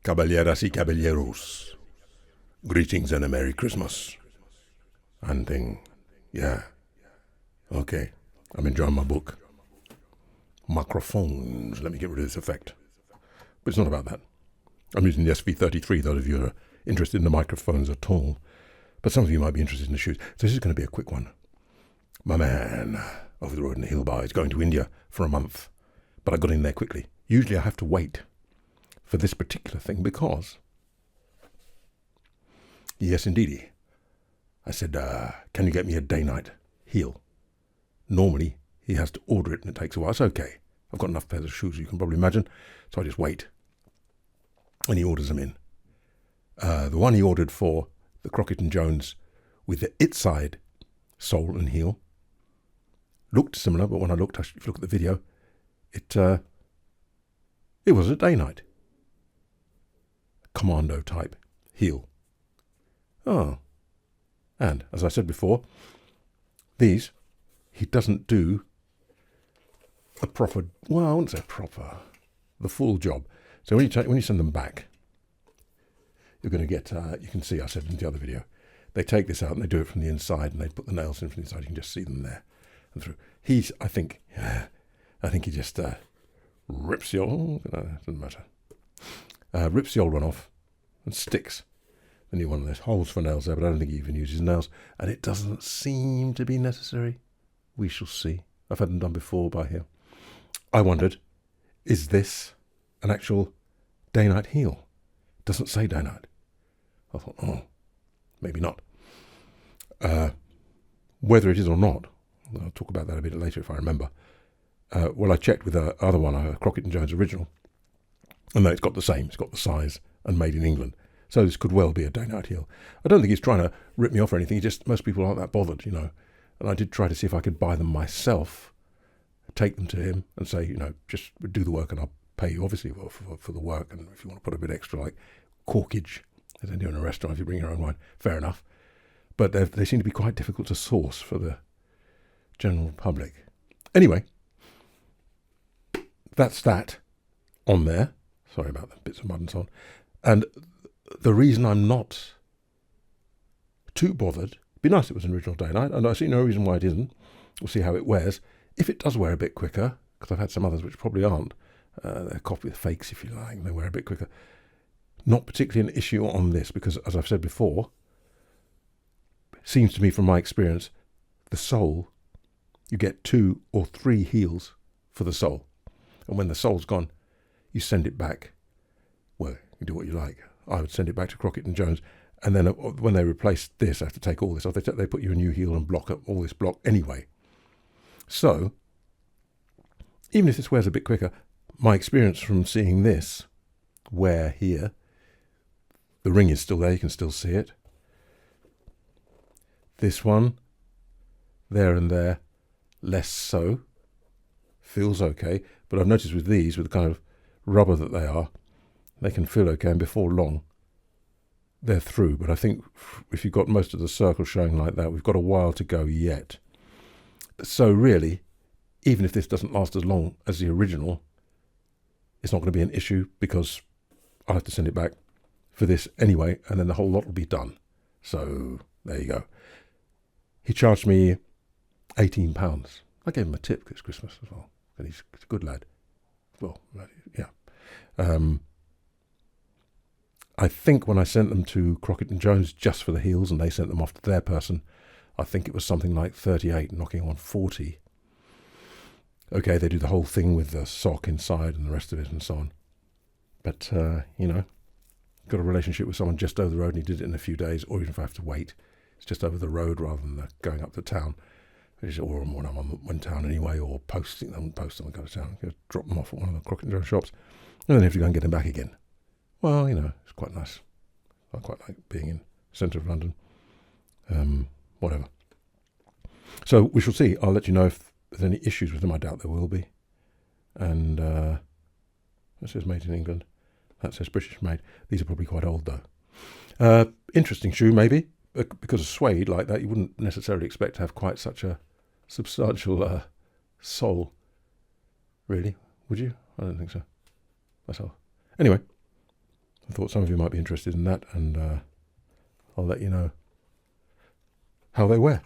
Caballeras y caballeros, greetings and a Merry Christmas. And thing, yeah. Okay, I'm enjoying my book. Microphones, let me get rid of this effect. But it's not about that. I'm using the SV33, those of you who are interested in the microphones at all. But some of you might be interested in the shoes. So this is going to be a quick one. My man over the road in the hill bar is going to India for a month. But I got in there quickly. Usually I have to wait for this particular thing because, yes indeedy, I said, can you get me a day-night heel? Normally he has to order it and it takes a while. It's okay. I've got enough pairs of shoes, you can probably imagine. So I just wait. And he orders them in. The one he ordered for the Crockett Jones with the inside sole and heel looked similar, but when I looked, if you look at the video, it was a day-night. Commando type heel. Oh. And, as I said before, these, he doesn't do a proper, well, I wouldn't say proper, the full job. So when you send them back, you're going to get, you can see, I said in the other video, they take this out and they do it from the inside and they put the nails in from the inside. You can just see them there and through. I think he just rips the old, doesn't matter, rips the old one off and sticks the new one. There's holes for nails there, but I don't think he even uses nails. And it doesn't seem to be necessary. We shall see. I've had them done before by here. I wondered, is this an actual day-night heel? It doesn't say day-night. I thought, oh, maybe not. Whether it is or not, I'll talk about that a bit later if I remember. Well, I checked with the other one, a Crockett Jones original, and it's got the same. It's got the size and made in England. So this could well be a day-night heel. I don't think he's trying to rip me off or anything. Most people aren't that bothered, you know. And I did try to see if I could buy them myself, take them to him and say, you know, just do the work and I'll pay you, obviously, for the work. And if you want to put a bit extra, like corkage, as they do in a restaurant, if you bring your own wine, fair enough. But they seem to be quite difficult to source for the general public. Anyway, that's that on there. Sorry about the bits of mud and so on. And the reason I'm not too bothered, it'd be nice if it was an original day-night, and I see no reason why it isn't. We'll see how it wears. If it does wear a bit quicker, because I've had some others which probably aren't, they're copy fakes if you like, they wear a bit quicker. Not particularly an issue on this, because as I've said before, it seems to me from my experience, the sole, you get 2 or 3 heels for the sole. And when the sole's gone, you send it back. Well, you do what you like. I would send it back to Crockett Jones. And then when they replace this, I have to take all this off. They put you a new heel and block up all this block anyway. So, even if this wears a bit quicker, my experience from seeing this wear here, the ring is still there, you can still see it. This one, there and there, less so. Feels okay. But I've noticed with these, with the kind of rubber that they are, they can feel okay, and before long, they're through. But I think if you've got most of the circle showing like that, we've got a while to go yet. So really, even if this doesn't last as long as the original, it's not going to be an issue because I'll have to send it back for this anyway, and then the whole lot will be done. So there you go. He charged me £18. I gave him a tip because it's Christmas as well, and he's a good lad. Well, yeah. I think when I sent them to Crockett Jones just for the heels and they sent them off to their person, I think it was something like 38, knocking on 40. Okay, they do the whole thing with the sock inside and the rest of it and so on. But, you know, got a relationship with someone just over the road and he did it in a few days, or even if I have to wait, it's just over the road rather than going up to town. Or when I'm in town anyway, or posting them, post them and go to town, drop them off at one of the Crockett Jones shops, and then have to go and get them back again. Well, you know, it's quite nice. I quite like being in the centre of London. Whatever. So we shall see. I'll let you know if there's any issues with them. I doubt there will be. And that says made in England. That says British made. These are probably quite old though. Interesting shoe maybe. Because of suede like that, you wouldn't necessarily expect to have quite such a substantial sole. Really? Would you? I don't think so. Myself. Anyway. I thought some of you might be interested in that, and I'll let you know how they wear.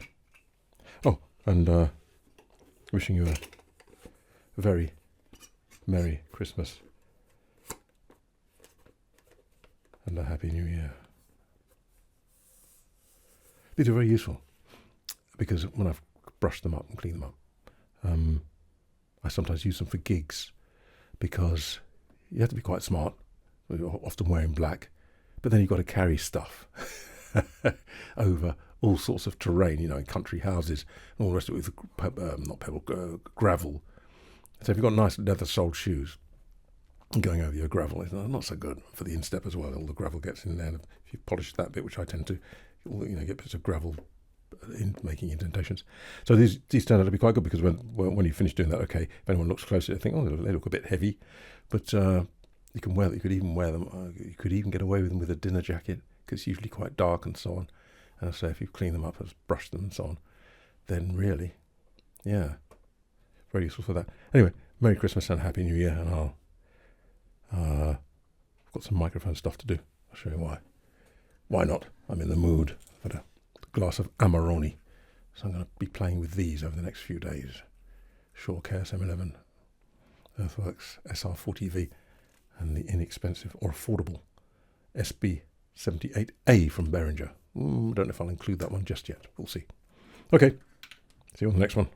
Oh, and wishing you a very Merry Christmas and a Happy New Year. These are very useful because when I've brushed them up and cleaned them up, I sometimes use them for gigs because you have to be quite smart. You're often wearing black, but then you've got to carry stuff over all sorts of terrain, in country houses and all the rest of it with gravel. So if you've got nice leather-soled shoes going over your gravel, it's not so good for the instep as well. All the gravel gets in there. And if you polish that bit, which I tend to, get bits of gravel making indentations. So these turn out to be quite good because when you finish doing that, okay, if anyone looks closer, they think, oh, they look a bit heavy, but you can wear. You could even wear them. You could even get away with them with a dinner jacket because it's usually quite dark and so on. And so if you clean them up, brushed them and so on, then really, yeah, very useful for that. Anyway, Merry Christmas and Happy New Year, and I've got some microphone stuff to do. I'll show you why. Why not? I'm in the mood for a glass of Amarone. So I'm going to be playing with these over the next few days. Shaw KSM11, Earthworks SR40V, and the inexpensive or affordable SB78A from Behringer. Don't know if I'll include that one just yet. We'll see. Okay, see you on the next one.